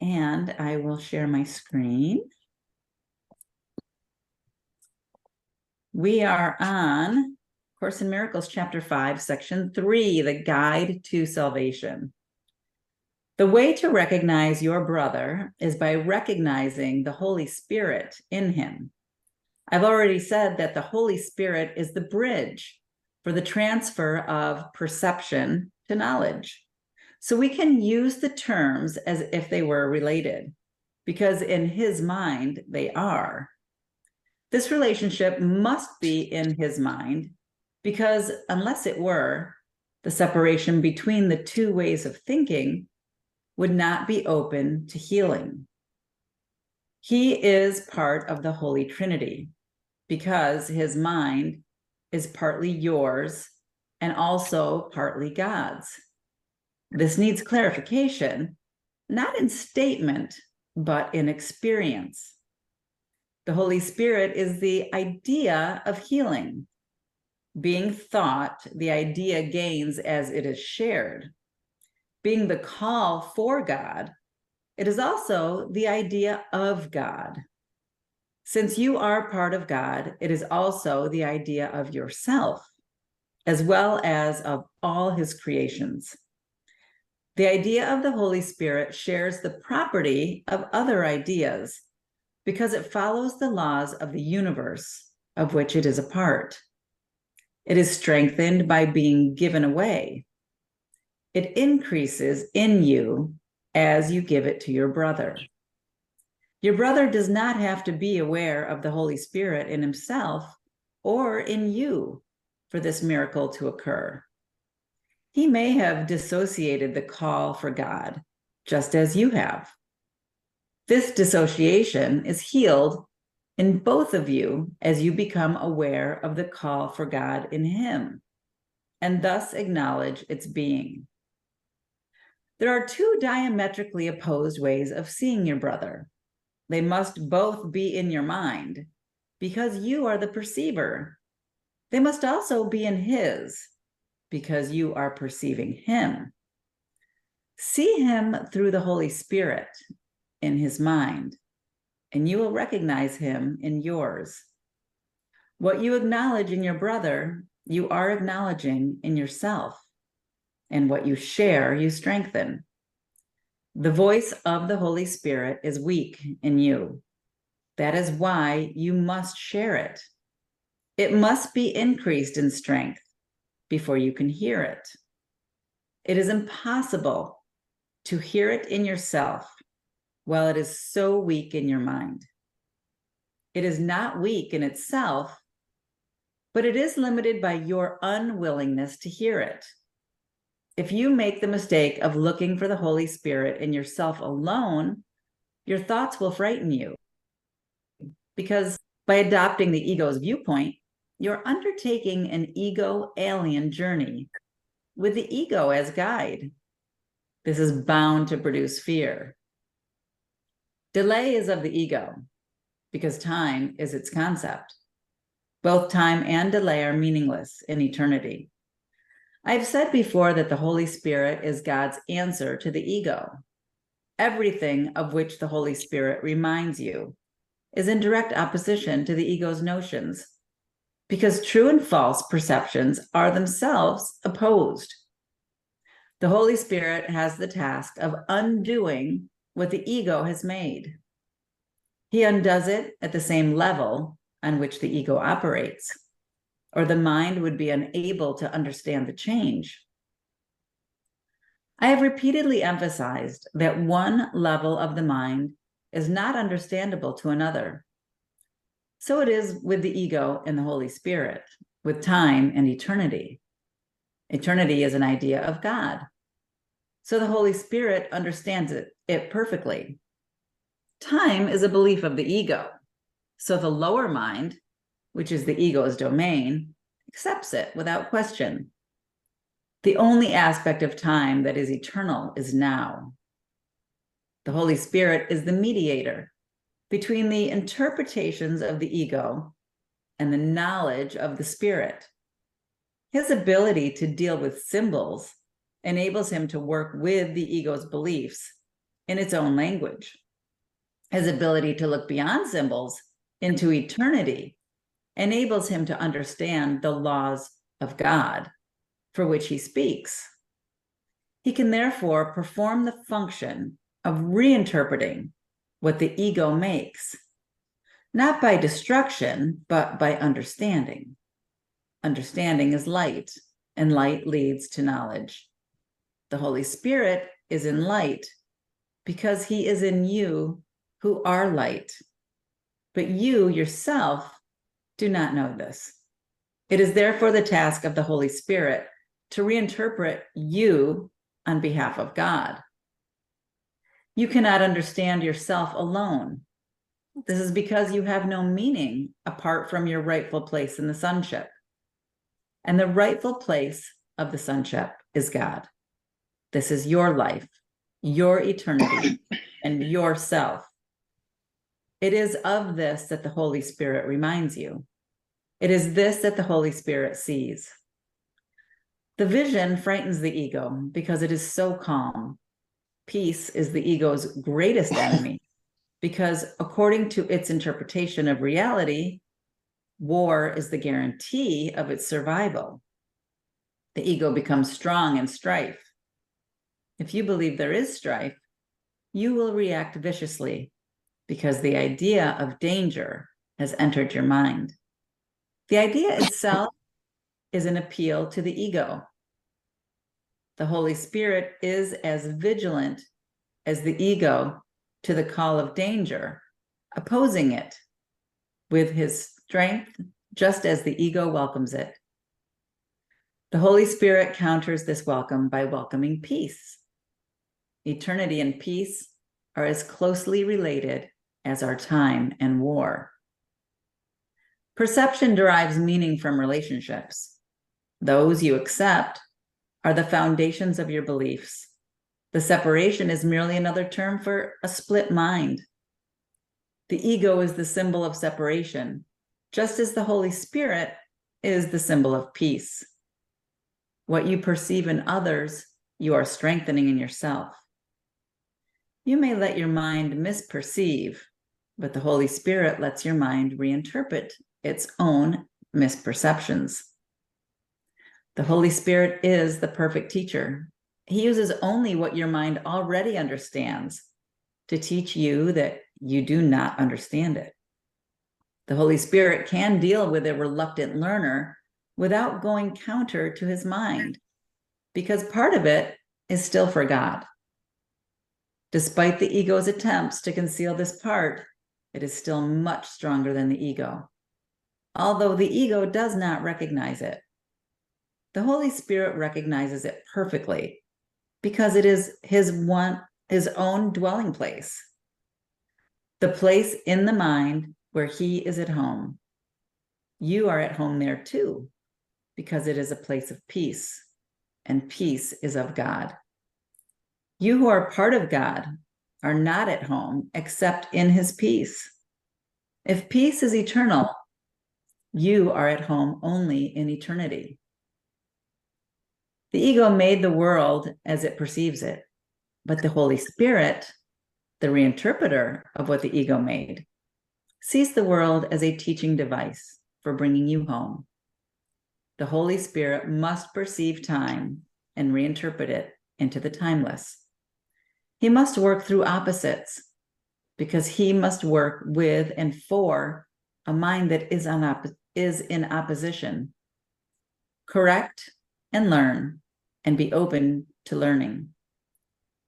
And I will share my screen. We are on Course in Miracles, Chapter 5, Section 3, the Guide to Salvation. The way to recognize your brother is by recognizing the Holy Spirit in him. I've already said that the Holy Spirit is the bridge for the transfer of perception to knowledge. So we can use the terms as if they were related, because in his mind, they are. This relationship must be in his mind, because unless it were, the separation between the two ways of thinking would not be open to healing. He is part of the Holy Trinity, because his mind is partly yours and also partly God's. This needs clarification, not in statement, but in experience. The Holy Spirit is the idea of healing. Being thought, the idea gains as it is shared. Being the call for God, it is also the idea of God. Since you are part of God, it is also the idea of yourself, as well as of all his creations. The idea of the Holy Spirit shares the property of other ideas because it follows the laws of the universe of which it is a part. It is strengthened by being given away. It increases in you as you give it to your brother. Your brother does not have to be aware of the Holy Spirit in himself or in you for this miracle to occur. He may have dissociated the call for God, just as you have. This dissociation is healed in both of you as you become aware of the call for God in him, and thus acknowledge its being. There are two diametrically opposed ways of seeing your brother. They must both be in your mind, because you are the perceiver. They must also be in his, because you are perceiving him. See him through the Holy Spirit in his mind, and you will recognize him in yours. What you acknowledge in your brother, you are acknowledging in yourself, and what you share, you strengthen. The voice of the Holy Spirit is weak in you. That is why you must share it. It must be increased in strength before you can hear it. It is impossible to hear it in yourself while it is so weak in your mind. It is not weak in itself, but it is limited by your unwillingness to hear it. If you make the mistake of looking for the Holy Spirit in yourself alone, your thoughts will frighten you, because by adopting the ego's viewpoint, you're undertaking an ego alien journey with the ego as guide. This is bound to produce fear. Delay is of the ego, because time is its concept. Both time and delay are meaningless in eternity. I've said before that the Holy Spirit is God's answer to the ego. Everything of which the Holy Spirit reminds you is in direct opposition to the ego's notions, because true and false perceptions are themselves opposed. The Holy Spirit has the task of undoing what the ego has made. He undoes it at the same level on which the ego operates, or the mind would be unable to understand the change. I have repeatedly emphasized that one level of the mind is not understandable to another. So it is with the ego and the Holy Spirit, with time and eternity. Eternity is an idea of God. So the Holy Spirit understands it perfectly. Time is a belief of the ego. So the lower mind, which is the ego's domain, accepts it without question. The only aspect of time that is eternal is now. The Holy Spirit is the mediator between the interpretations of the ego and the knowledge of the Spirit. His ability to deal with symbols enables him to work with the ego's beliefs in its own language. His ability to look beyond symbols into eternity enables him to understand the laws of God for which he speaks. He can therefore perform the function of reinterpreting what the ego makes, not by destruction, but by understanding. Understanding is light, and light leads to knowledge. The Holy Spirit is in light because he is in you who are light. But you yourself do not know this. It is therefore the task of the Holy Spirit to reinterpret you on behalf of God. You cannot understand yourself alone. This is because you have no meaning apart from your rightful place in the sonship. And the rightful place of the sonship is God. This is your life, your eternity, and yourself. It is of this that the Holy Spirit reminds you. It is this that the Holy Spirit sees. The vision frightens the ego because it is so calm. Peace is the ego's greatest enemy because, according to its interpretation of reality, war is the guarantee of its survival. The ego becomes strong in strife. If you believe there is strife, you will react viciously because the idea of danger has entered your mind. The idea itself is an appeal to the ego. The Holy Spirit is as vigilant as the ego to the call of danger, opposing it with his strength, just as the ego welcomes it. The Holy Spirit counters this welcome by welcoming peace. Eternity and peace are as closely related as are time and war. Perception derives meaning from relationships. Those you accept are the foundations of your beliefs. The separation is merely another term for a split mind. The ego is the symbol of separation, just as the Holy Spirit is the symbol of peace. What you perceive in others, you are strengthening in yourself. You may let your mind misperceive, but the Holy Spirit lets your mind reinterpret its own misperceptions. The Holy Spirit is the perfect teacher. He uses only what your mind already understands to teach you that you do not understand it. The Holy Spirit can deal with a reluctant learner without going counter to his mind, because part of it is still for God. Despite the ego's attempts to conceal this part, it is still much stronger than the ego, although the ego does not recognize it. The Holy Spirit recognizes it perfectly because it is his own dwelling place, the place in the mind where he is at home. You are at home there too, because it is a place of peace, and peace is of God. You who are part of God are not at home except in his peace. If peace is eternal, you are at home only in eternity. The ego made the world as it perceives it, but the Holy Spirit, the reinterpreter of what the ego made, sees the world as a teaching device for bringing you home. The Holy Spirit must perceive time and reinterpret it into the timeless. He must work through opposites because he must work with and for a mind that is in opposition. Correct and learn and be open to learning.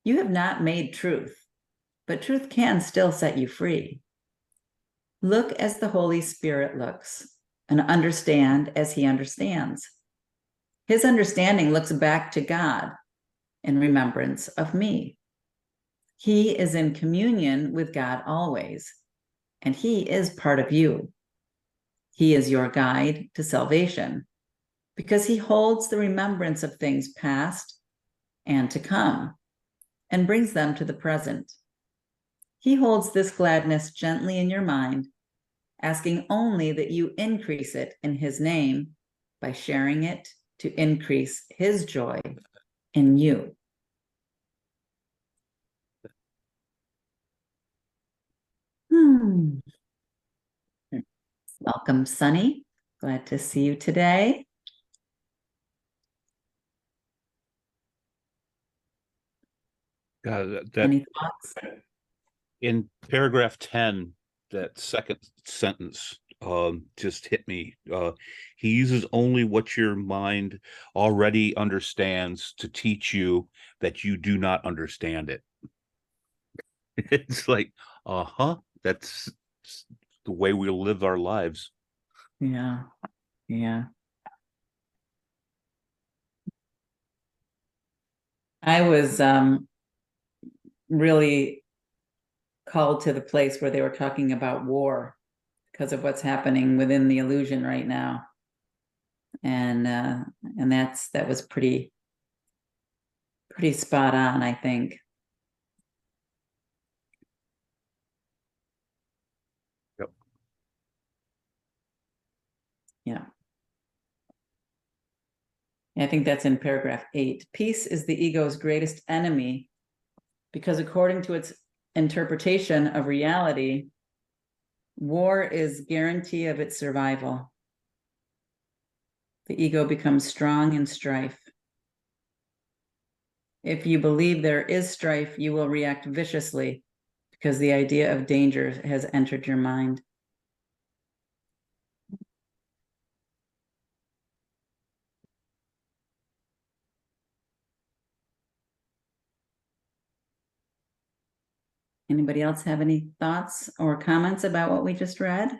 You have not made truth, but truth can still set you free. Look as the Holy Spirit looks and understand as he understands. His understanding looks back to God in remembrance of me. He is in communion with God always, and he is part of you. He is your guide to salvation because he holds the remembrance of things past and to come and brings them to the present. He holds this gladness gently in your mind, asking only that you increase it in his name by sharing it to increase his joy in you. Welcome, Sunny. Glad to see you today. Any thoughts? In paragraph 10, that second sentence just hit me. He uses only what your mind already understands to teach you that you do not understand it. It's like, that's the way we live our lives. Yeah. I was really called to the place where they were talking about war because of what's happening within the illusion right now. And that was pretty spot on, I think. Yep. Yeah. I think that's in paragraph 8. Peace is the ego's greatest enemy because according to its interpretation of reality, war is guarantee of its survival. The ego becomes strong in strife. If you believe there is strife, you will react viciously because the idea of danger has entered your mind. Anybody else have any thoughts or comments about what we just read?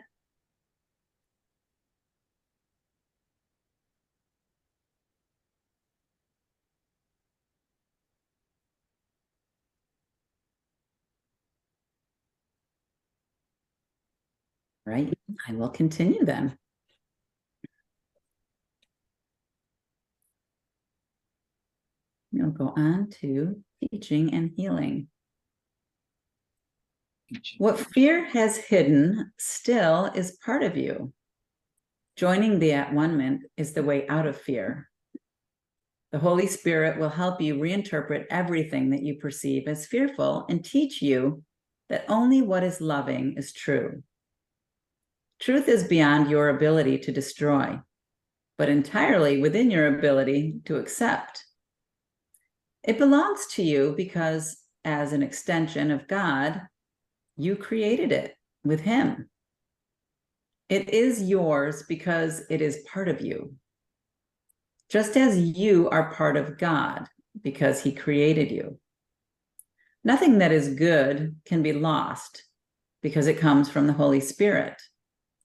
Right, I will continue then. We'll go on to teaching and healing. What fear has hidden still is part of you. Joining the at-one-ment is the way out of fear. The Holy Spirit will help you reinterpret everything that you perceive as fearful and teach you that only what is loving is true. Truth is beyond your ability to destroy, but entirely within your ability to accept. It belongs to you because, as an extension of God, you created it with Him. It is yours because it is part of you. Just as you are part of God because He created you. Nothing that is good can be lost because it comes from the Holy Spirit,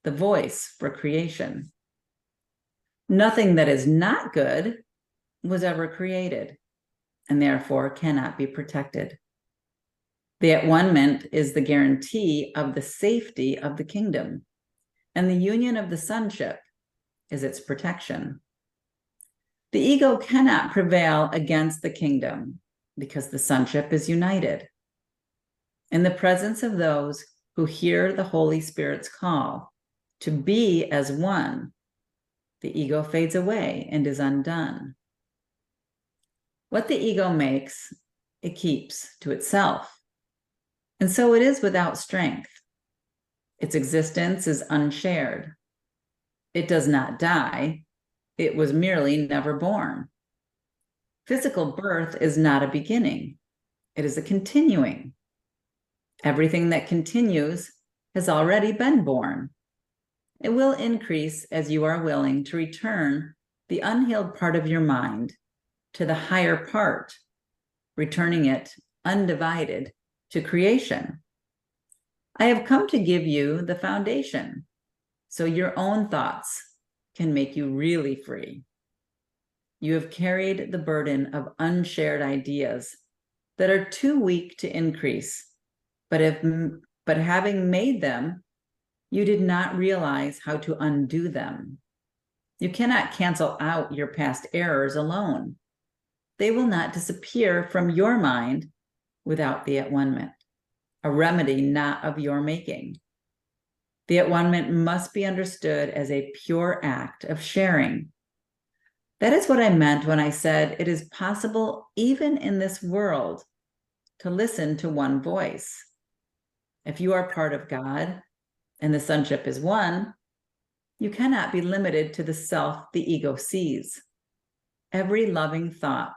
the voice for creation. Nothing that is not good was ever created and therefore cannot be protected. The at-one-ment is the guarantee of the safety of the kingdom, and the union of the sonship is its protection. The ego cannot prevail against the kingdom because the sonship is united. In the presence of those who hear the Holy Spirit's call to be as one, the ego fades away and is undone. What the ego makes, it keeps to itself. And so it is without strength. Its existence is unshared. It does not die. It was merely never born. Physical birth is not a beginning. It is a continuing. Everything that continues has already been born. It will increase as you are willing to return the unhealed part of your mind to the higher part, returning it undivided to creation. I have come to give you the foundation so your own thoughts can make you really free. You have carried the burden of unshared ideas that are too weak to increase, but having made them, you did not realize how to undo them. You cannot cancel out your past errors alone. They will not disappear from your mind without the at-one-ment, a remedy not of your making. The at-one-ment must be understood as a pure act of sharing. That is what I meant when I said it is possible, even in this world, to listen to one voice. If you are part of God and the sonship is one, you cannot be limited to the self the ego sees. Every loving thought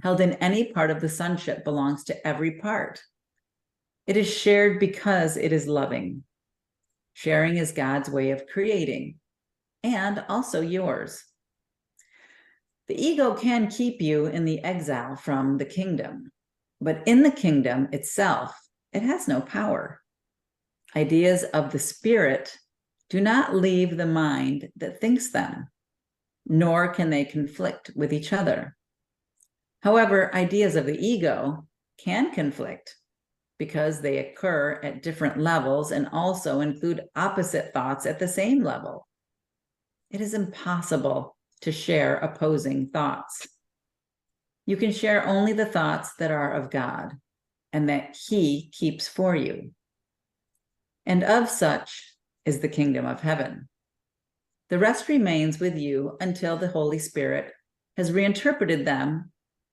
held in any part of the sonship belongs to every part. It is shared because it is loving. Sharing is God's way of creating, and also yours. The ego can keep you in the exile from the kingdom, but in the kingdom itself, it has no power. Ideas of the spirit do not leave the mind that thinks them, nor can they conflict with each other. However, ideas of the ego can conflict because they occur at different levels and also include opposite thoughts at the same level. It is impossible to share opposing thoughts. You can share only the thoughts that are of God and that He keeps for you. And of such is the kingdom of heaven. The rest remains with you until the Holy Spirit has reinterpreted them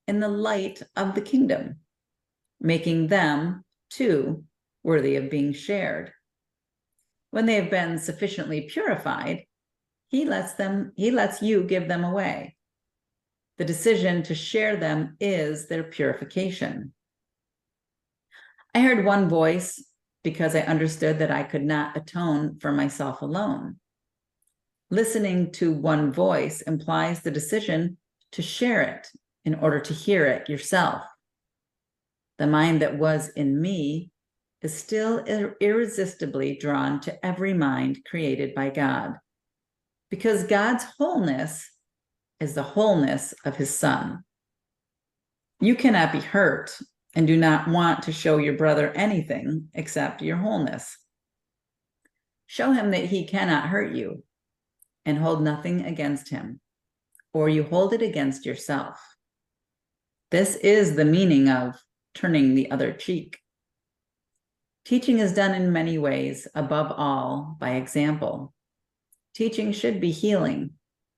in the light of the kingdom, making them, too, worthy of being shared. When they have been sufficiently purified, He lets you give them away. The decision to share them is their purification. I heard one voice because I understood that I could not atone for myself alone. Listening to one voice implies the decision to share it in order to hear it yourself. The mind that was in me is still irresistibly drawn to every mind created by God, because God's wholeness is the wholeness of His Son. You cannot be hurt and do not want to show your brother anything except your wholeness. Show him that he cannot hurt you and hold nothing against him, or you hold it against yourself. This is the meaning of turning the other cheek. Teaching is done in many ways, above all by example. Teaching should be healing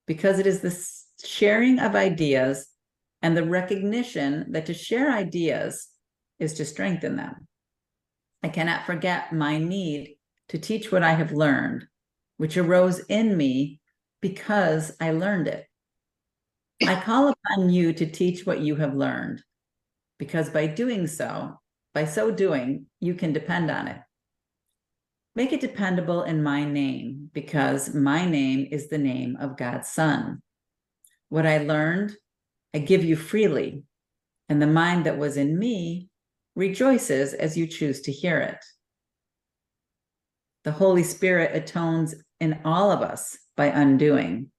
because it is the sharing of ideas and the recognition that to share ideas is to strengthen them. I cannot forget my need to teach what I have learned, which arose in me because I learned it. I call upon you to teach what you have learned, because by so doing, you can depend on it. Make it dependable in my name, because my name is the name of God's Son. What I learned, I give you freely, and the mind that was in me rejoices as you choose to hear it. The Holy Spirit atones in all of us by undoing,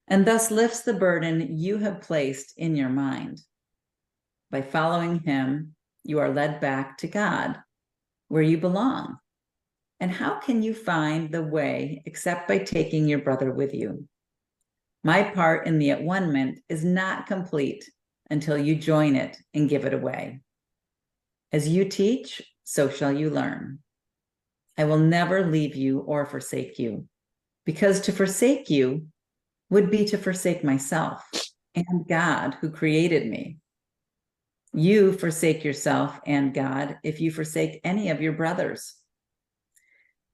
and thus lifts the burden you have placed in your mind. By following Him, you are led back to God, where you belong. And how can you find the way except by taking your brother with you? My part in the at-one-ment is not complete until you join it and give it away. As you teach, so shall you learn. I will never leave you or forsake you, because to forsake you would be to forsake myself and God who created me. You forsake yourself and God if you forsake any of your brothers.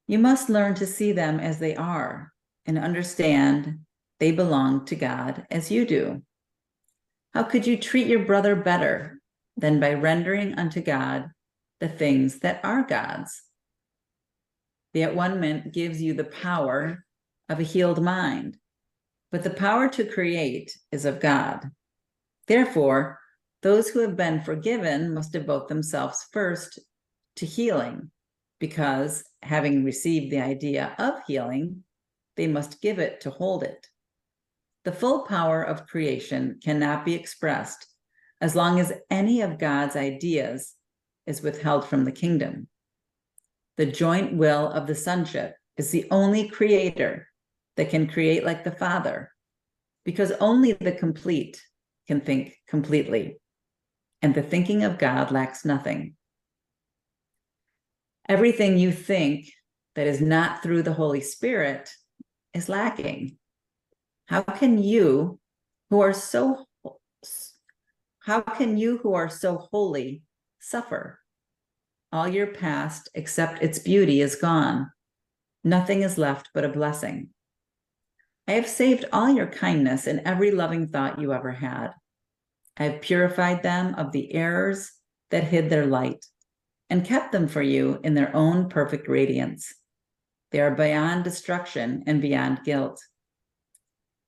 You must learn to see them as they are and understand they belong to God as you do. How could you treat your brother better than by rendering unto God the things that are God's? The at-one-ment gives you the power of a healed mind, but the power to create is of God. Therefore, those who have been forgiven must devote themselves first to healing, because having received the idea of healing, they must give it to hold it. The full power of creation cannot be expressed as long as any of God's ideas is withheld from the kingdom. The joint will of the sonship is the only creator that can create like the Father, because only the complete can think completely, and the thinking of God lacks nothing. Everything you think that is not through the Holy Spirit is lacking. How can you who are so holy suffer? All your past, except its beauty, is gone. Nothing is left but a blessing. I have saved all your kindness and every loving thought you ever had. I have purified them of the errors that hid their light and kept them for you in their own perfect radiance. They are beyond destruction and beyond guilt.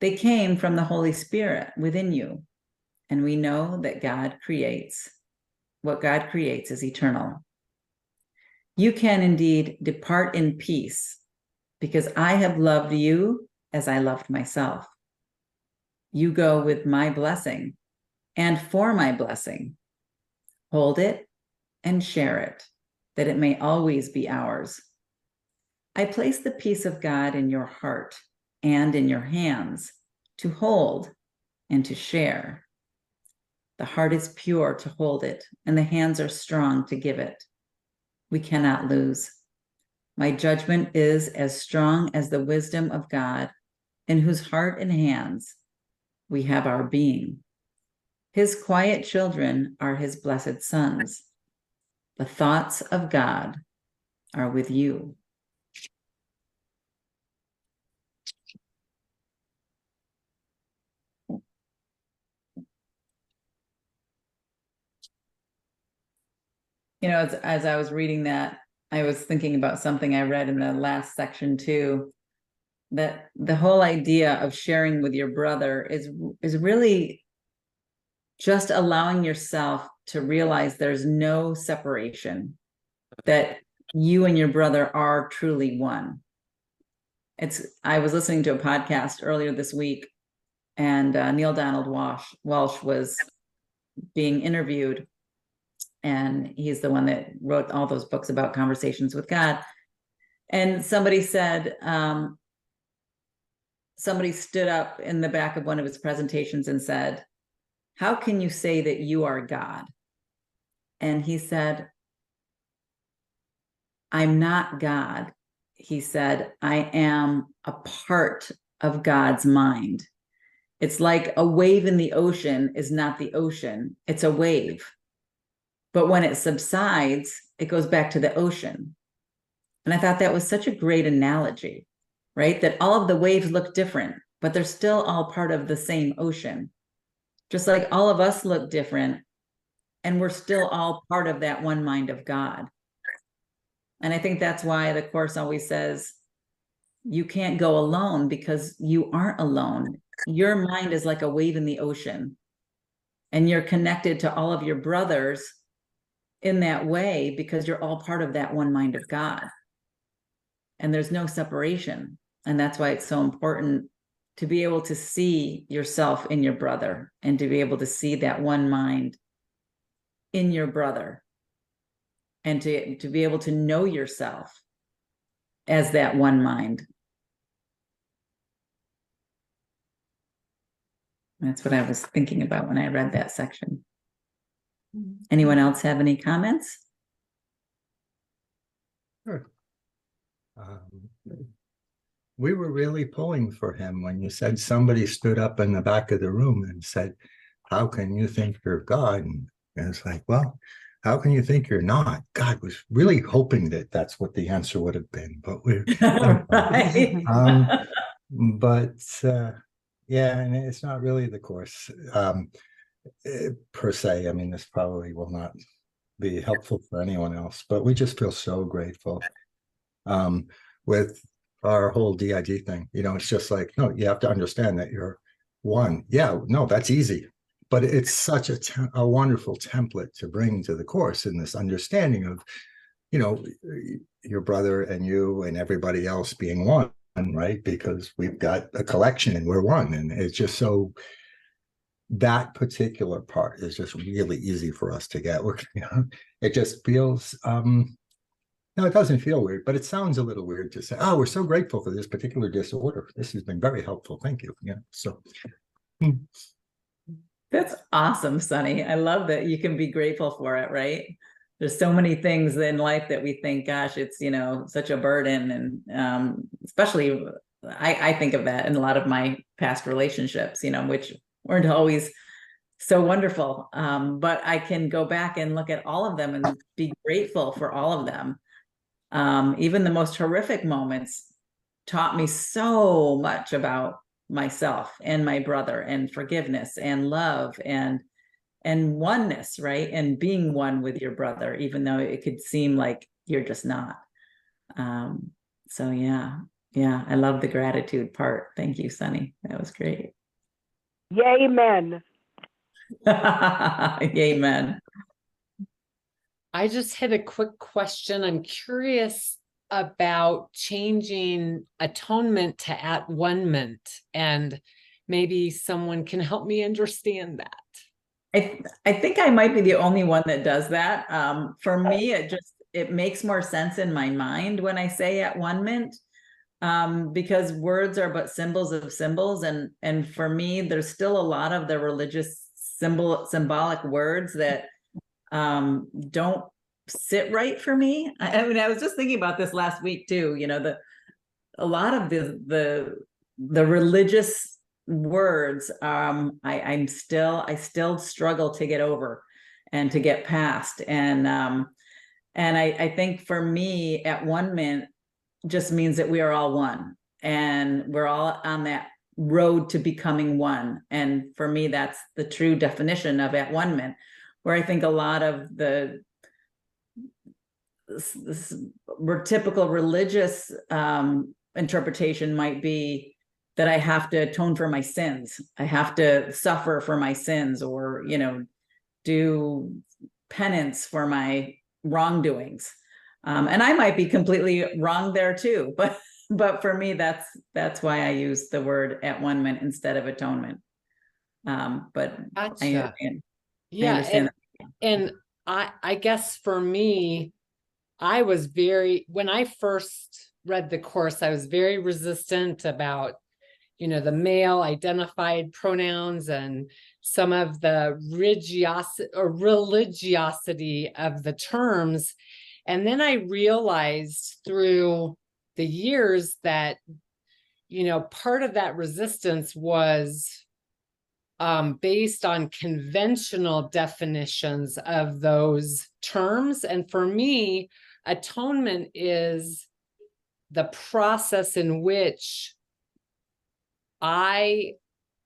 They came from the Holy Spirit within you, and we know that God creates. What God creates is eternal. You can indeed depart in peace, because I have loved you as I loved myself. You go with my blessing and for my blessing. Hold it and share it, that it may always be ours. I place the peace of God in your heart and in your hands to hold and to share. The heart is pure to hold it, and the hands are strong to give it. We cannot lose. My judgment is as strong as the wisdom of God, in whose heart and hands we have our being. His quiet children are his blessed sons. The thoughts of God are with you. You know, as I was reading that, I was thinking about something I read in the last section too, that the whole idea of sharing with your brother is really just allowing yourself to realize there's no separation, that you and your brother are truly one. I was listening to a podcast earlier this week, and Neil Donald Walsh was being interviewed, and he's the one that wrote all those books about conversations with God. And somebody said, somebody stood up in the back of one of his presentations and said, "How can you say that you are God?" And he said, "I'm not God." He said, "I am a part of God's mind. It's like a wave in the ocean is not the ocean, it's a wave. But when it subsides, it goes back to the ocean." And I thought that was such a great analogy, right? That all of the waves look different, but they're still all part of the same ocean. Just like all of us look different, and we're still all part of that one mind of God. And I think that's why the Course always says, you can't go alone, because you aren't alone. Your mind is like a wave in the ocean, and you're connected to all of your brothers in that way because you're all part of that one mind of God. And there's no separation. And that's why it's so important to be able to see yourself in your brother, and to be able to see that one mind in your brother, and to be able to know yourself as that one mind. That's what I was thinking about when I read that section. Anyone else have any comments? Sure. We were really pulling for him when you said somebody stood up in the back of the room and said, "How can you think you're God?" And it's like, well, how can you think you're not? God was really hoping that that's what the answer would have been, but we're Right. Yeah, and it's not really the Course per se. I mean, this probably will not be helpful for anyone else, but we just feel so grateful with our whole DID thing. You know, it's just like, no, you have to understand that you're one. Yeah, no, that's easy. But it's such a wonderful template to bring to the Course, in this understanding of, you know, your brother and you and everybody else being one, right? Because we've got a collection and we're one. And it's just so, that particular part is just really easy for us to get. You know, it just feels, no, it doesn't feel weird, but it sounds a little weird to say, "Oh, we're so grateful for this particular disorder. This has been very helpful. Thank you." Yeah. So. That's awesome, Sonny. I love that you can be grateful for it, right? There's so many things in life that we think, gosh, it's, you know, such a burden. And especially, I think of that in a lot of my past relationships, you know, which weren't always so wonderful. But I can go back and look at all of them and be grateful for all of them. Even the most horrific moments taught me so much about myself and my brother, and forgiveness and love and oneness, right? And being one with your brother, even though it could seem like you're just not. So yeah, I love the gratitude part. Thank you, Sunny. That was great. Yay, men. Amen. I just had a quick question. I'm curious about changing atonement to at-one-ment, and maybe someone can help me understand that. I think I might be the only one that does that. For me, it makes more sense in my mind when I say at-one-ment, because words are but symbols of symbols, and for me, there's still a lot of the religious symbolic words that don't sit right for me. I mean, I was just thinking about this last week too. You know, a lot of the religious words, I still struggle to get over and to get past. And I think for me, at-one-ment just means that we are all one, and we're all on that road to becoming one. And for me, that's the true definition of at-one-ment, where I think a lot of the typical religious interpretation might be that I have to atone for my sins. I have to suffer for my sins, or, you know, do penance for my wrongdoings. And I might be completely wrong there too, but for me, that's why I use the word at-one-ment instead of atonement. But Gotcha. I understand. Yeah, I understand. and I guess for me, when I first read the course, I was very resistant about, you know, the male identified pronouns and some of the religiosity of the terms. And then I realized through the years that, you know, part of that resistance was based on conventional definitions of those terms. And for me, atonement is the process in which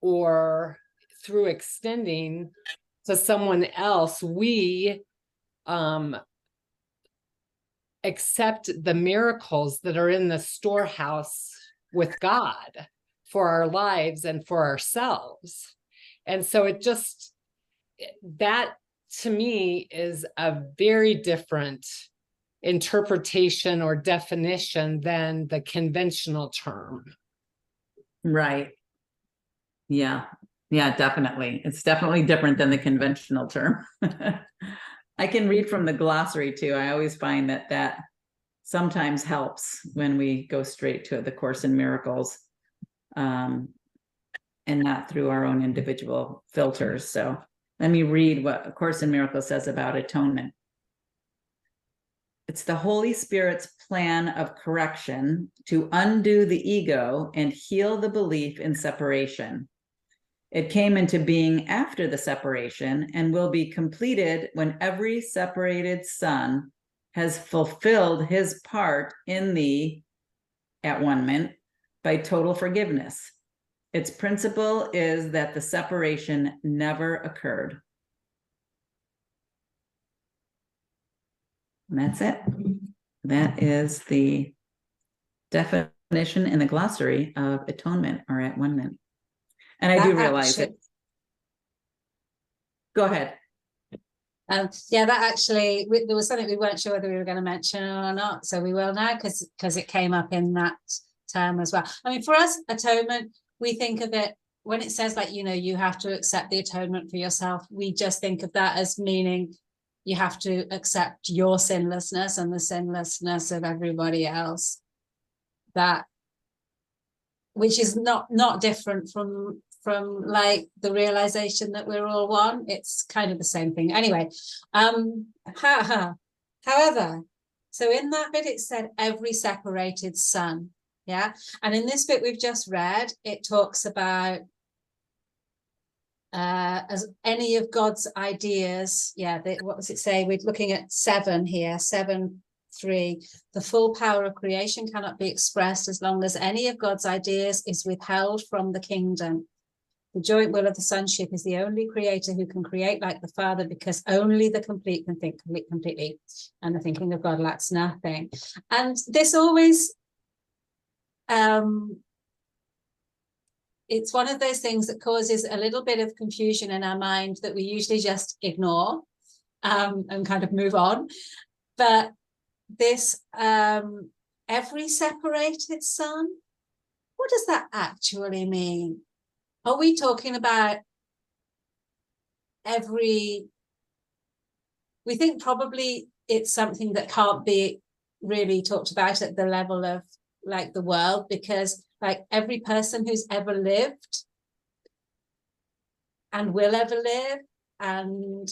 or through extending to someone else, we accept the miracles that are in the storehouse with God for our lives and for ourselves. And so that to me is a very different interpretation or definition than the conventional term. Right. Yeah, definitely. It's definitely different than the conventional term. I can read from the glossary too. I always find that sometimes helps when we go straight to the Course in Miracles, and not through our own individual filters. So let me read what A Course in Miracles says about atonement. It's the Holy Spirit's plan of correction to undo the ego and heal the belief in separation. It came into being after the separation and will be completed when every separated son has fulfilled his part in the at-one-ment by total forgiveness. Its principle is that the separation never occurred. And that's it. That is the definition in the glossary of atonement, or at-one-ment. And I do realize it. Go ahead. Yeah, that actually, there was something we weren't sure whether we were going to mention or not, so we will now, because it came up in that term as well. I mean, for us, atonement, we think of it when it says, like, you know, you have to accept the atonement for yourself. We just think of that as meaning you have to accept your sinlessness and the sinlessness of everybody else. That, which is not different from like the realization that we're all one. It's kind of the same thing. Anyway, however, so in that bit it said every separated son. Yeah. And in this bit we've just read, it talks about as any of God's ideas. Yeah, what does it say? We're looking at 7 here, 7:3. The full power of creation cannot be expressed as long as any of God's ideas is withheld from the kingdom. The joint will of the sonship is the only creator who can create like the Father, because only the complete can think completely, and the thinking of God lacks nothing. And this always, it's one of those things that causes a little bit of confusion in our mind that we usually just ignore and kind of move on. But this, every separated son, what does that actually mean? Are we talking about we think probably it's something that can't be really talked about at the level of like the world, because like every person who's ever lived and will ever live, and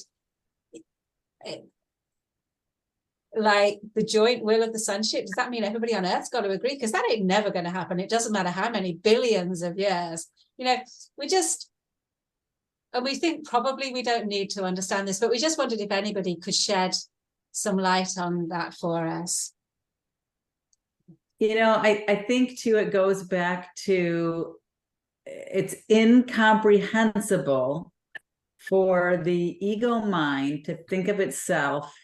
like the joint will of the sonship, does that mean everybody on earth's got to agree? Because that ain't never going to happen. It doesn't matter how many billions of years. You know, and we think probably we don't need to understand this, but we just wondered if anybody could shed some light on that for us. You know, I think too, it goes back to, it's incomprehensible for the ego mind to think of itself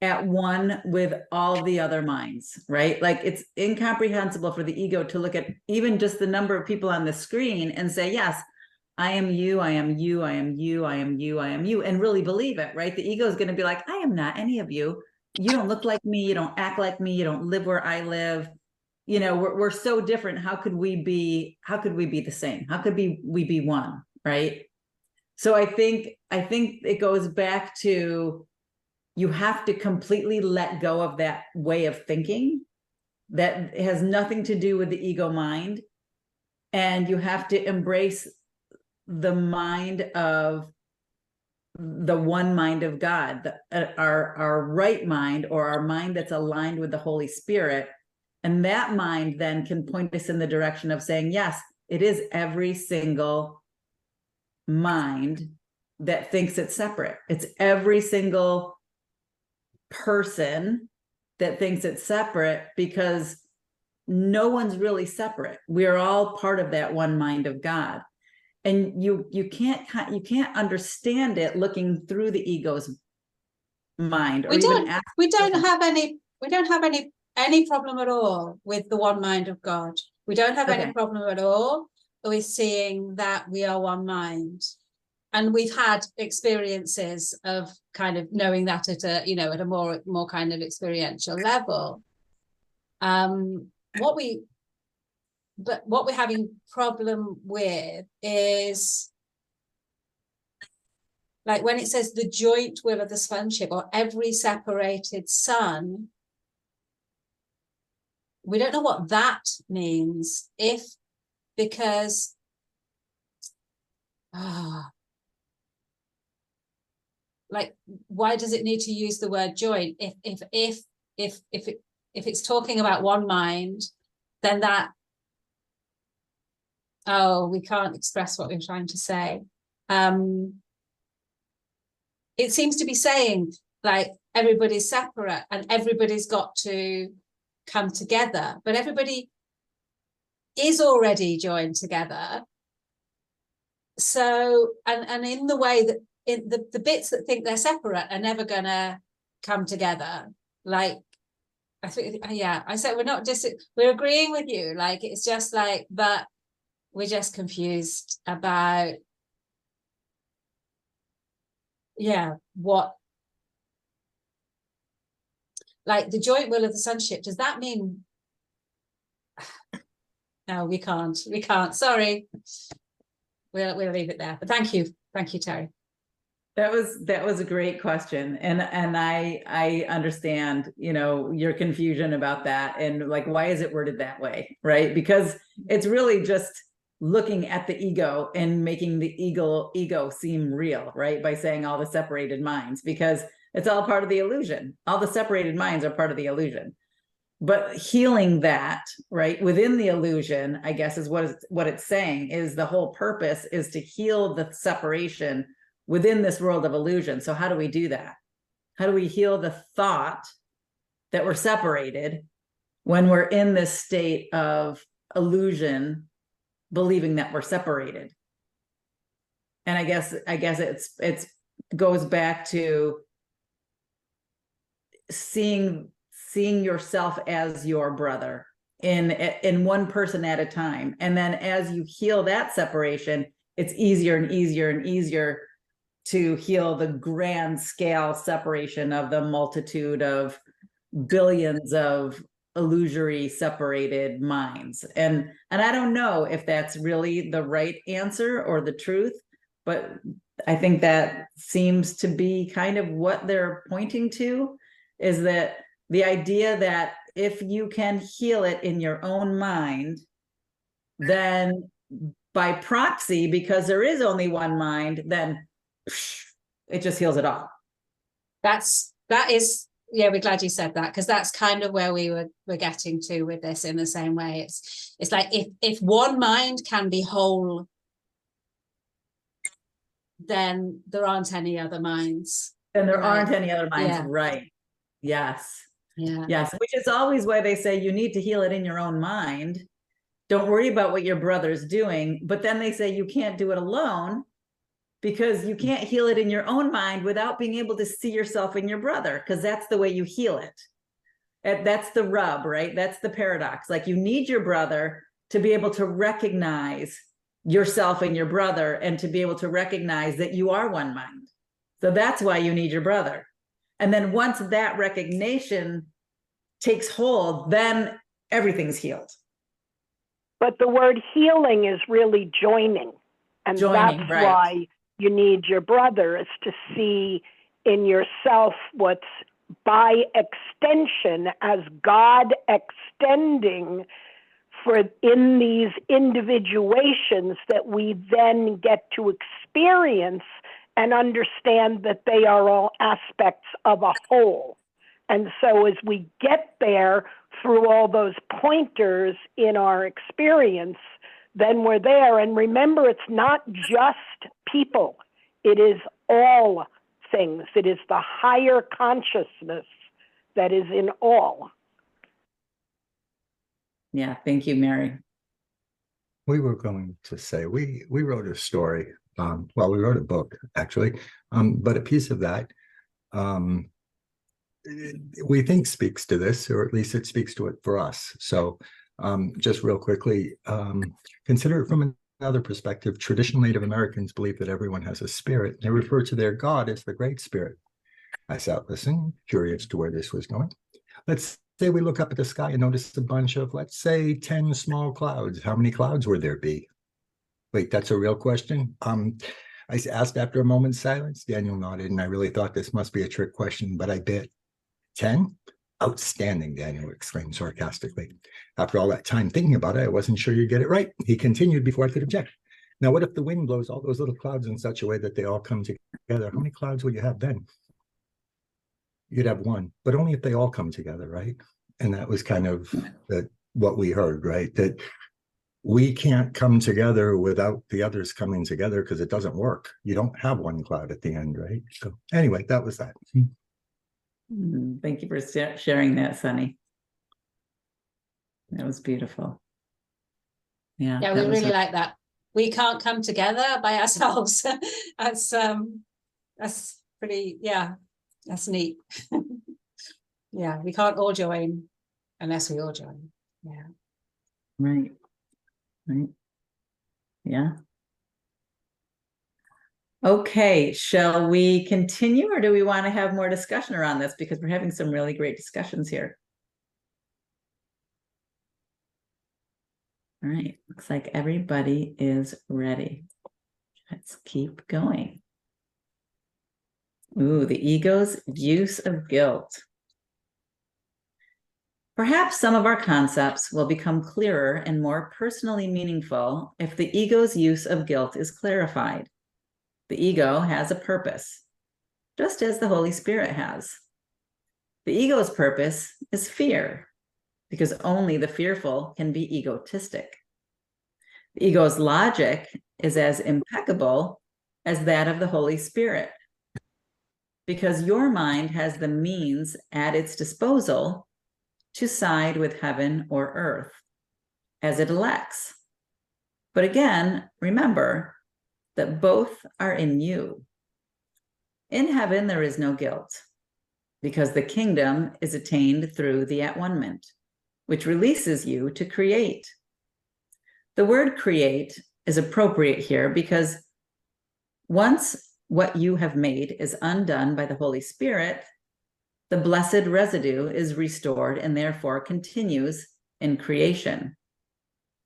at one with all the other minds, right? Like it's incomprehensible for the ego to look at even just the number of people on the screen and say, yes, I am you, I am you, I am you, I am you, I am you, and really believe it, right? The ego is going to be like, I am not any of you. You don't look like me. You don't act like me. You don't live where I live. You know, we're so different. How could we be the same? How could we be one, right? So I think it goes back to, you have to completely let go of that way of thinking that has nothing to do with the ego mind. And you have to embrace the mind of the one mind of God, our right mind, or our mind that's aligned with the Holy Spirit. And that mind then can point us in the direction of saying, yes, it is every single mind that thinks it's separate. It's every single person that thinks it's separate, because no one's really separate. We're all part of that one mind of God. And you can't understand it looking through the ego's mind. Or we don't have any problem at all with the one mind of God. We don't have any problem at all with seeing that we are one mind. And we've had experiences of kind of knowing that at a, you know, at a more kind of experiential level. What we're having problem with is, like when it says the joint will of the sonship, or every separated son, we don't know what that means. Like, why does it need to use the word joint? If it's talking about one mind, then that, we can't express what we're trying to say. It seems to be saying like everybody's separate and everybody's got to come together, but everybody is already joined together. So, and in the way that the bits that think they're separate are never gonna come together. Like, I think, I said we're agreeing with you. Like, it's just like, but we're just confused about, what, like the joint will of the sonship, does that mean? No, we can't, sorry. We'll leave it there, but thank you, Terry. That was a great question, and I understand, you know, your confusion about that, and like, why is it worded that way, right? Because it's really just looking at the ego and making the ego seem real, right? By saying all the separated minds, because it's all part of the illusion. All the separated minds are part of the illusion. but healing that, right, within the illusion, I guess, is what it's saying, is the whole purpose is to heal the separation within this world of illusion. So how do we do that? How do we heal the thought that we're separated when we're in this state of illusion, believing that we're separated? And I guess it's goes back to seeing yourself as your brother in one person at a time. And then as you heal that separation, it's easier and easier and easier to heal the grand scale separation of the multitude of billions of illusory separated minds. And I don't know if that's really the right answer or the truth, but I think that seems to be kind of what they're pointing to, is that the idea that if you can heal it in your own mind, then by proxy, because there is only one mind, then it just heals it all. That is, yeah, we're glad you said that, because that's kind of where we're getting to with this. In the same way, it's like if one mind can be whole, then there aren't any other minds. And there aren't any other minds, Yeah. right? Yes. Yeah. Yes, which is always why they say you need to heal it in your own mind. Don't worry about what your brother's doing. But then they say you can't do it alone, because you can't heal it in your own mind without being able to see yourself in your brother, because that's the way you heal it. And that's the rub, right? That's the paradox. Like, you need your brother to be able to recognize yourself in your brother, and to be able to recognize that you are one mind. So that's why you need your brother. And then once that recognition takes hold, then everything's healed. But the word healing is really joining. And Joining, that's right. why you need your brother, is to see in yourself what's by extension as God extending for in these individuations that we then get to experience and understand that they are all aspects of a whole. And so as we get there through all those pointers in our experience, then we're there. And remember, it's not just people. It is all things. It is the higher consciousness that is in all. Yeah, thank you, Mary. We were going to say, we wrote a story. Well, we wrote a book, actually, but a piece of that we think speaks to this, or at least it speaks to it for us. So just real quickly, consider it from another perspective. Traditional Native Americans believe that everyone has a spirit. They refer to their God as the Great Spirit. I sat listening, curious to where this was going. Let's say we look up at the sky and notice a bunch of, let's say, 10 small clouds. How many clouds would there be? Wait, that's a real question? I asked after a moment's silence. Daniel nodded, and I really thought this must be a trick question, but I bet 10? Outstanding, Daniel exclaimed sarcastically. After all that time thinking about it, I wasn't sure you'd get it right. He continued before I could object. Now, what if the wind blows all those little clouds in such a way that they all come together? How many clouds would you have then? You'd have one, but only if they all come together, right? And that was kind of what we heard, right? That we can't come together without the others coming together, because it doesn't work. You don't have one cloud at the end, right? So anyway, that was that. Thank you for sharing that, Sunny. That was beautiful. Yeah, Yeah, we really like that. We can't come together by ourselves. That's pretty, yeah, that's neat. Yeah, we can't all join unless we all join. Yeah. Right. Yeah. Okay, shall we continue, or do we want to have more discussion around this? Because we're having some really great discussions here. All right, looks like everybody is ready. Let's keep going. Ooh, the ego's use of guilt. Perhaps some of our concepts will become clearer and more personally meaningful if the ego's use of guilt is clarified. The ego has a purpose, just as the Holy Spirit has. The ego's purpose is fear. because only the fearful can be egotistic. The ego's logic is as impeccable as that of the Holy Spirit, because your mind has the means at its disposal to side with heaven or earth as it elects. But again, remember that both are in you. In heaven, there is no guilt, because the kingdom is attained through the at-one-ment, which releases you to create. The word create is appropriate here because once what you have made is undone by the Holy Spirit, the blessed residue is restored and therefore continues in creation.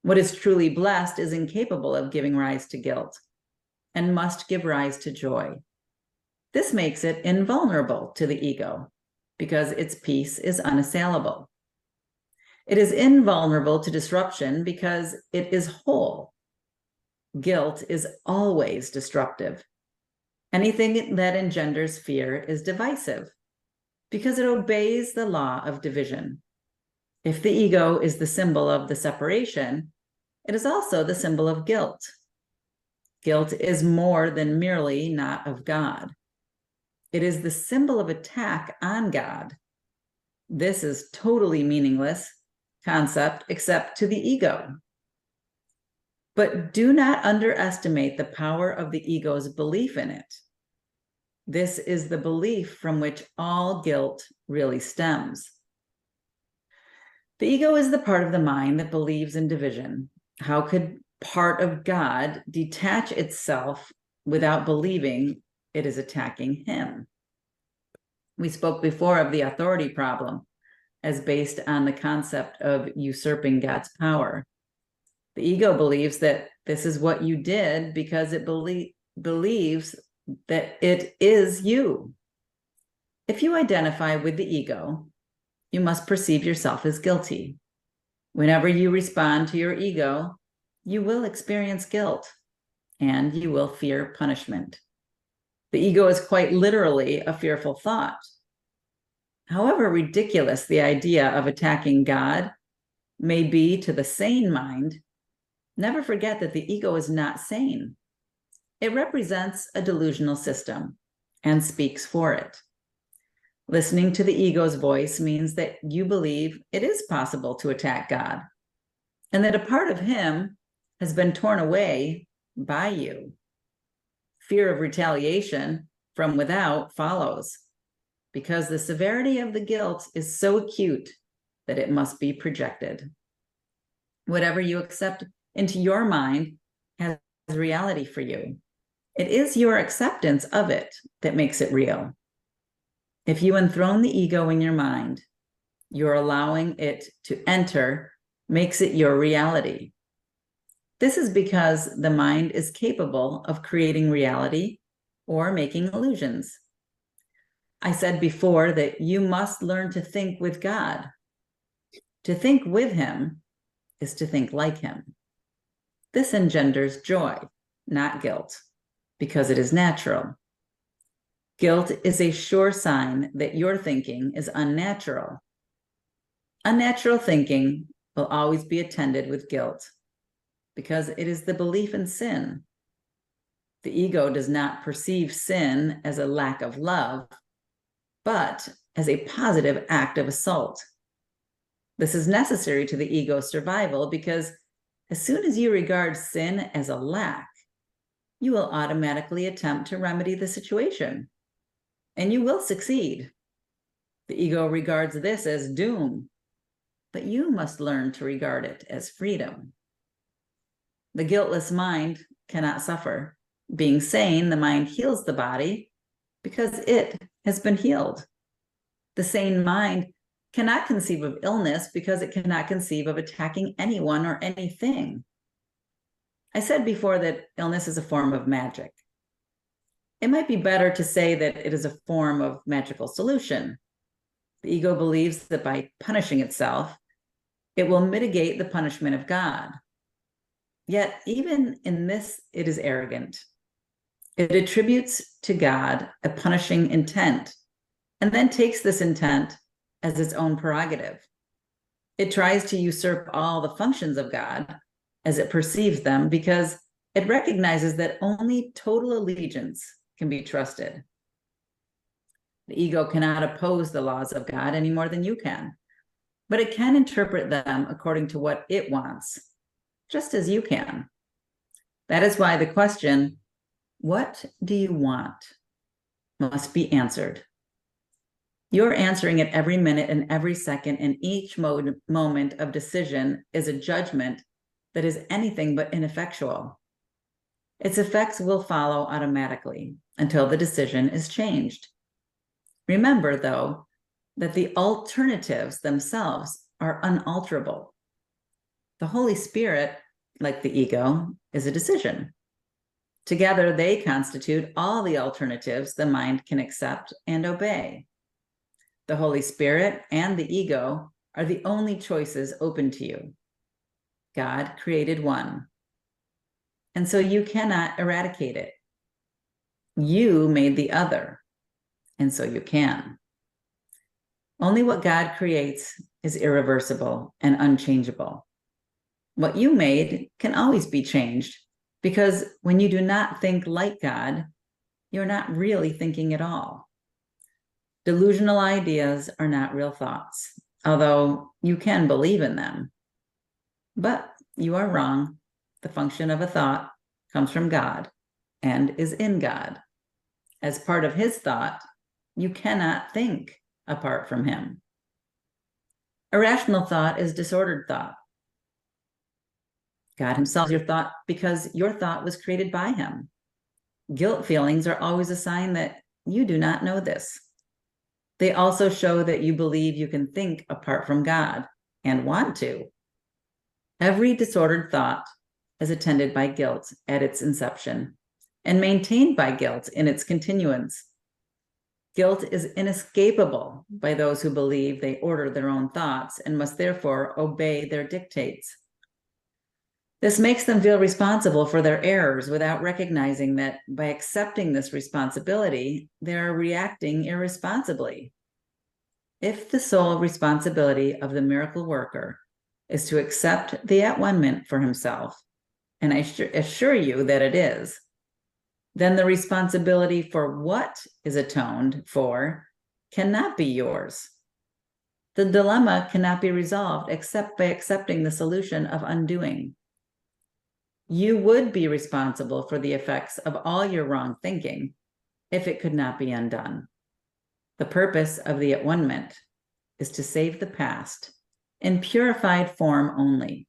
What is truly blessed is incapable of giving rise to guilt and must give rise to joy. This makes it invulnerable to the ego because its peace is unassailable. It is invulnerable to disruption because it is whole. Guilt is always destructive. Anything that engenders fear is divisive because it obeys the law of division. If the ego is the symbol of the separation, it is also the symbol of guilt. Guilt is more than merely not of God. It is the symbol of attack on God. This is totally meaningless concept except to the ego. But do not underestimate the power of the ego's belief in it. This is the belief from which all guilt really stems. The ego is the part of the mind that believes in division. How could part of God detach itself without believing it is attacking him? We spoke before of the authority problem as based on the concept of usurping God's power. The ego believes that this is what you did because it believes that it is you. If you identify with the ego, you must perceive yourself as guilty. Whenever you respond to your ego, you will experience guilt and you will fear punishment. The ego is quite literally a fearful thought. However ridiculous the idea of attacking God may be to the sane mind, never forget that the ego is not sane. It represents a delusional system and speaks for it. Listening to the ego's voice means that you believe it is possible to attack God and that a part of him has been torn away by you. Fear of retaliation from without follows because the severity of the guilt is so acute that it must be projected. Whatever you accept into your mind has reality for you. It is your acceptance of it that makes it real. If you enthrone the ego in your mind, you're allowing it to enter, makes it your reality. This is because the mind is capable of creating reality or making illusions. I said before that you must learn to think with God. To think with him is to think like him. This engenders joy, not guilt, because it is natural. Guilt is a sure sign that your thinking is unnatural. Unnatural thinking will always be attended with guilt because it is the belief in sin. The ego does not perceive sin as a lack of love, but as a positive act of assault. This is necessary to the ego's survival because as soon as you regard sin as a lack, you will automatically attempt to remedy the situation, and you will succeed. The ego regards this as doom, but you must learn to regard it as freedom. The guiltless mind cannot suffer. Being sane, the mind heals the body because it has been healed. The sane mind cannot conceive of illness because it cannot conceive of attacking anyone or anything. I said before that illness is a form of magic. It might be better to say that it is a form of magical solution. The ego believes that by punishing itself, it will mitigate the punishment of God. Yet, even in this, it is arrogant. It attributes to God a punishing intent and then takes this intent as its own prerogative. It tries to usurp all the functions of God as it perceives them because it recognizes that only total allegiance can be trusted. The ego cannot oppose the laws of God any more than you can, but it can interpret them according to what it wants, just as you can. That is why the question, "What do you want?" must be answered. You're answering it every minute and every second, and each moment of decision is a judgment that is anything but ineffectual. Its effects will follow automatically until the decision is changed. Remember, though, that the alternatives themselves are unalterable. The Holy Spirit, like the ego, is a decision. Together, they constitute all the alternatives the mind can accept and obey. The Holy Spirit and the ego are the only choices open to you. God created one, and so you cannot eradicate it. You made the other, and so you can. Only what God creates is irreversible and unchangeable. What you made can always be changed, because when you do not think like God, you're not really thinking at all. Delusional ideas are not real thoughts, although you can believe in them. But you are wrong. The function of a thought comes from God and is in God. As part of his thought, you cannot think apart from him. Irrational thought is disordered thought. God himself is your thought because your thought was created by him. Guilt feelings are always a sign that you do not know this. They also show that you believe you can think apart from God and want to. Every disordered thought is attended by guilt at its inception and maintained by guilt in its continuance. Guilt is inescapable by those who believe they order their own thoughts and must therefore obey their dictates. This makes them feel responsible for their errors without recognizing that by accepting this responsibility, they are reacting irresponsibly. If the sole responsibility of the miracle worker is to accept the at-one-ment for himself, and I assure you that it is, then the responsibility for what is atoned for cannot be yours. The dilemma cannot be resolved except by accepting the solution of undoing. You would be responsible for the effects of all your wrong thinking if it could not be undone. The purpose of the at-one-ment is to save the past in purified form only.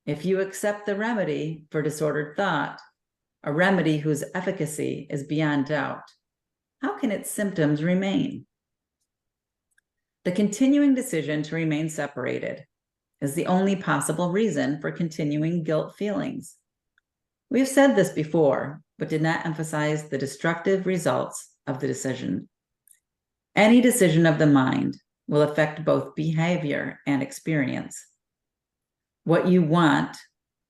If you accept the remedy for disordered thought, a remedy whose efficacy is beyond doubt, how can its symptoms remain? The continuing decision to remain separated is the only possible reason for continuing guilt feelings. We have said this before, but did not emphasize the destructive results of the decision. Any decision of the mind will affect both behavior and experience. What you want,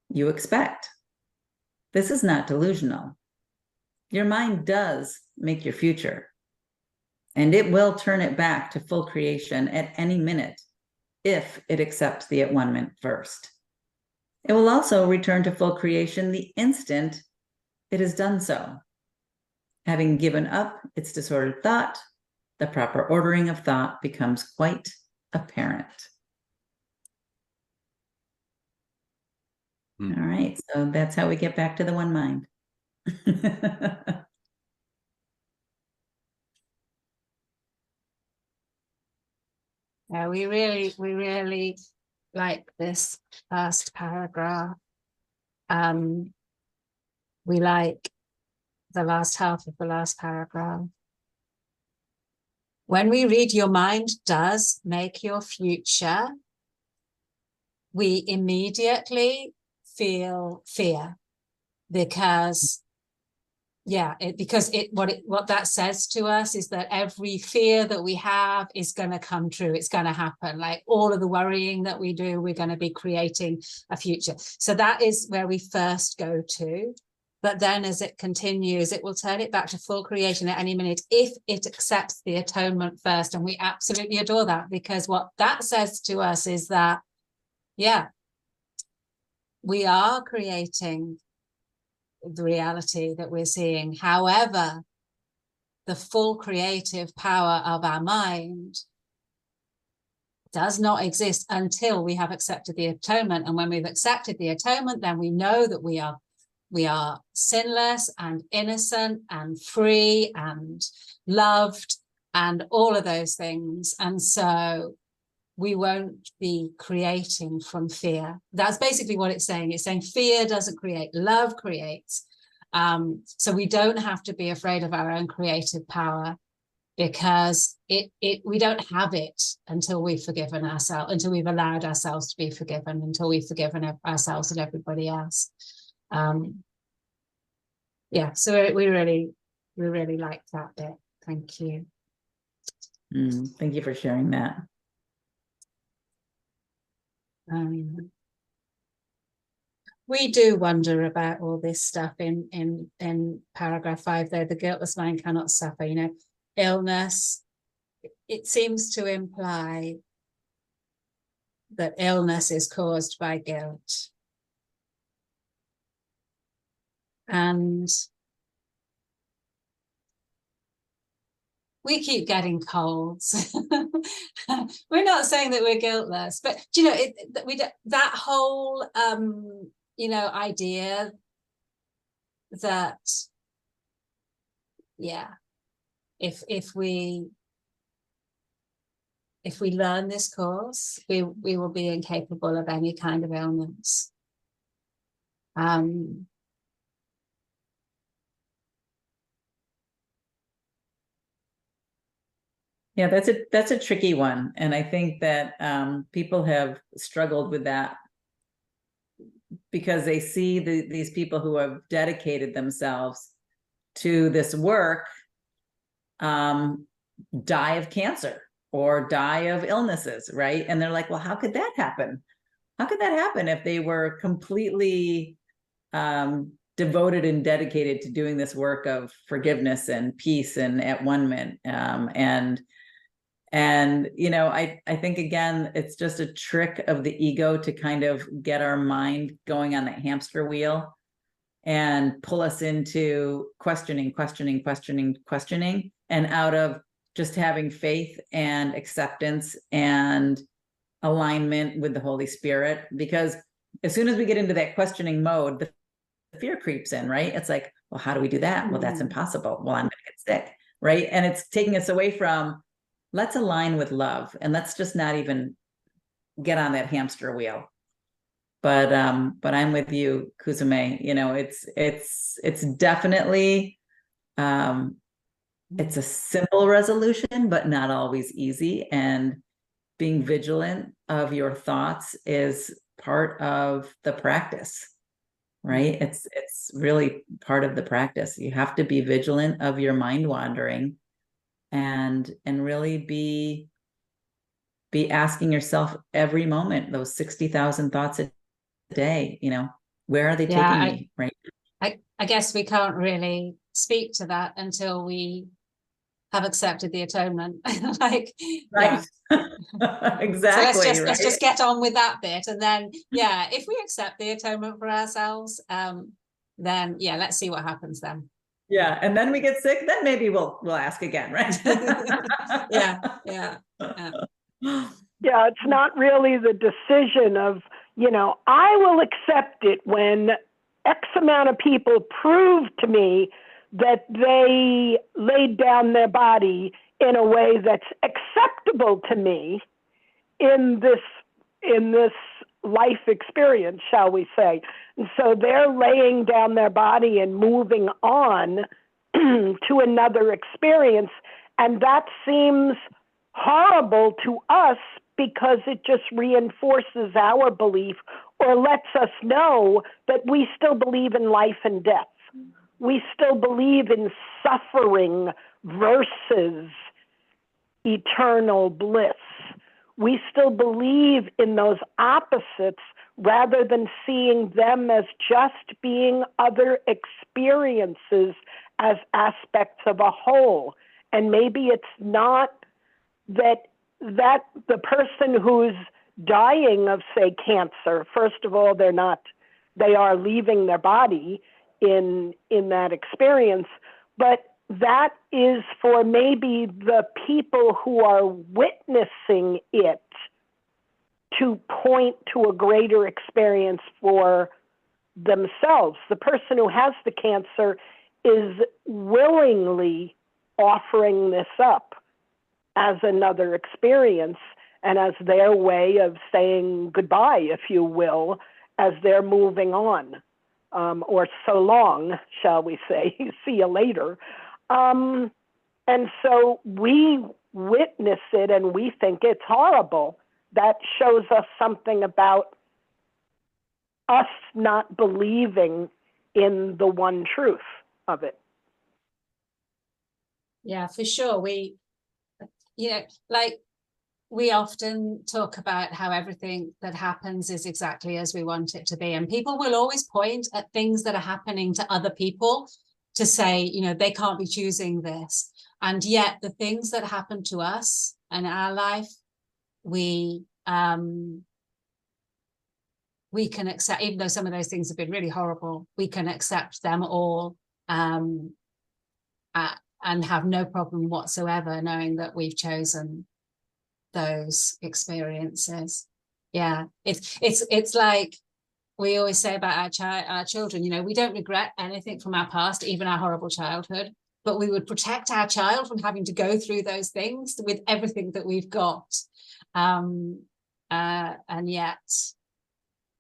you expect. This is not delusional. Your mind does make your future, and it will turn it back to full creation at any minute if it accepts the at-one-ment first. It will also return to full creation the instant it has done so. Having given up its disordered thought, the proper ordering of thought becomes quite apparent. All right, so that's how we get back to the one mind. Yeah, we really like this last paragraph. We like the last half of the last paragraph. When we read "your mind does make your future," we immediately feel fear, because what that says to us is that every fear that we have is going to come true. It's going to happen. Like all of the worrying that we do, we're going to be creating a future. So that is where we first go to. But then as it continues, it will turn it back to full creation at any minute if it accepts the atonement first. And we absolutely adore that, because what that says to us is that, yeah, we are creating the reality that we're seeing. However, the full creative power of our mind does not exist until we have accepted the atonement. And when we've accepted the atonement, then we know that we are sinless and innocent and free and loved and all of those things. And so we won't be creating from fear. That's basically what it's saying. It's saying fear doesn't create, love creates. So we don't have to be afraid of our own creative power, because we don't have it until we've forgiven ourselves, until we've allowed ourselves to be forgiven, until we've forgiven ourselves and everybody else. Yeah, so we really like that bit. Thank you. Thank you for sharing that. We do wonder about all this stuff in paragraph 5, though. The guiltless mind cannot suffer, you know, illness. It seems to imply that illness is caused by guilt. And we keep getting colds. We're not saying that we're guiltless, but do you know, that whole you know, idea that, yeah, if we learn this course, we will be incapable of any kind of illness. Yeah, that's a tricky one. And I think that people have struggled with that because they see these people who have dedicated themselves to this work die of cancer or die of illnesses, right? And they're like, well, how could that happen? How could that happen if they were completely devoted and dedicated to doing this work of forgiveness and peace and at one-ment? And you know, I think, again, it's just a trick of the ego to kind of get our mind going on that hamster wheel and pull us into questioning, and out of just having faith and acceptance and alignment with the Holy Spirit. Because as soon as we get into that questioning mode, the fear creeps in, right? It's like, well, how do we do that? Well, that's impossible. Well, I'm going to get sick, right? And it's taking us away from, let's align with love, and let's just not even get on that hamster wheel. But I'm with you, Kusume. You know, it's definitely it's a simple resolution, but not always easy. And being vigilant of your thoughts is part of the practice, right? It's really part of the practice. You have to be vigilant of your mind wandering, and really be asking yourself every moment, those 60,000 thoughts a day, you know, where are they taking me, right? I guess we can't really speak to that until we have accepted the atonement. Like, right. Yeah. Exactly. So let's just get on with that bit, and then, yeah, if we accept the atonement for ourselves, then yeah, let's see what happens then. Yeah, and then we get sick, then maybe we'll ask again, right? Yeah, it's not really the decision of, you know, I will accept it when X amount of people prove to me that they laid down their body in a way that's acceptable to me in this life experience, shall we say. And so they're laying down their body and moving on to another experience. And that seems horrible to us because it just reinforces our belief or lets us know that we still believe in life and death. We still believe in suffering versus eternal bliss. We still believe in those opposites rather than seeing them as just being other experiences as aspects of a whole. And maybe it's not that the person who's dying of, say, cancer, first of all, they are leaving their body in that experience, but that is for maybe the people who are witnessing it to point to a greater experience for themselves. The person who has the cancer is willingly offering this up as another experience and as their way of saying goodbye, if you will, as they're moving on, or so long, shall we say, see you later. And so we witness it and we think it's horrible. That shows us something about us not believing in the one truth of it. Yeah, for sure. We often talk about how everything that happens is exactly as we want it to be. And people will always point at things that are happening to other people to say, they can't be choosing this. And yet the things that happen to us in our life, we can accept, even though some of those things have been really horrible, we can accept them all and have no problem whatsoever knowing that we've chosen those experiences. Yeah, it's like we always say about our children, we don't regret anything from our past, even our horrible childhood, but we would protect our child from having to go through those things with everything that we've got. And yet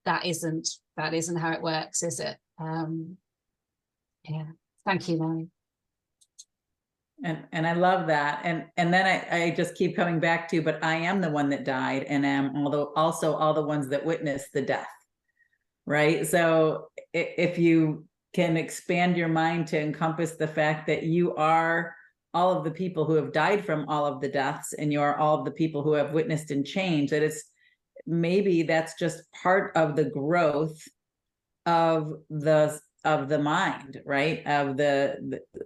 that isn't how it works, is it? Yeah, thank you, Mary. And I love that. And then I just keep coming back to, but I am the one that died and am also all the ones that witnessed the death, right? So if you can expand your mind to encompass the fact that you are all of the people who have died from all of the deaths, and you are all of the people who have witnessed and changed, that it's maybe that's just part of the growth of the mind, right?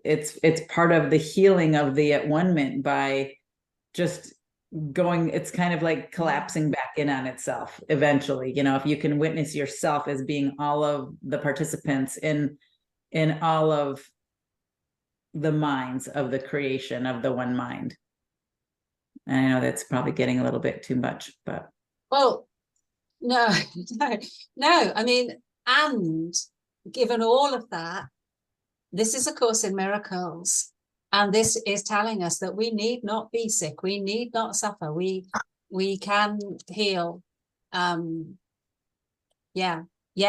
It's part of the healing of the at-one-ment by just going, it's kind of like collapsing back in on itself eventually. If you can witness yourself as being all of the participants in all of the minds of the creation of the one mind. And I know that's probably getting a little bit too much, but well, no. I mean, and given all of that, this is A Course in Miracles, and this is telling us that we need not be sick, we need not suffer, we can heal. Yeah,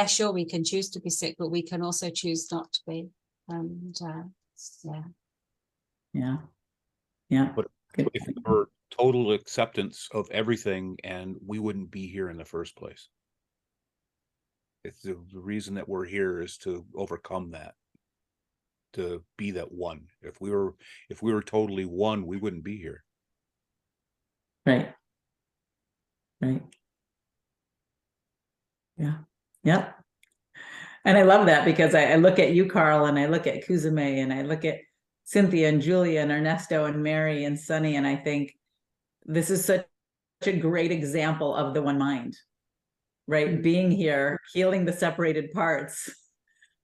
sure, we can choose to be sick, but we can also choose not to be. And yeah. But if we were total acceptance of everything, and we wouldn't be here in the first place. It's the reason that we're here is to overcome that, to be that one. If we were totally one, we wouldn't be here. Right. Yeah. Yep. And I love that, because I look at you, Carl, and I look at Kuzume, and I look at Cynthia and Julia and Ernesto and Mary and Sunny, and I think this is such a great example of the one mind, right? Being here, healing the separated parts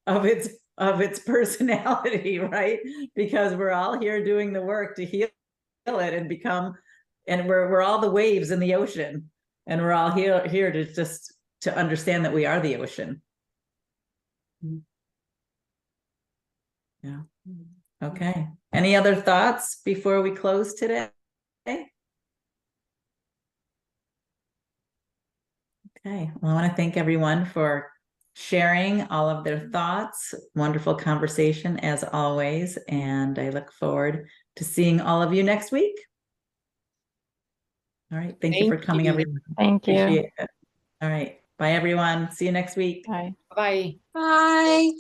of its personality, right? Because we're all here doing the work to heal it and become, and we're all the waves in the ocean, and we're all here to just to understand that we are the ocean. Yeah. Okay. Any other thoughts before we close today? Okay. Well, I want to thank everyone for sharing all of their thoughts. Wonderful conversation as always. And I look forward to seeing all of you next week. All right. Thank you for coming, everyone. Thank you. Appreciate it. All right. Bye, everyone. See you next week. Bye. Bye. bye.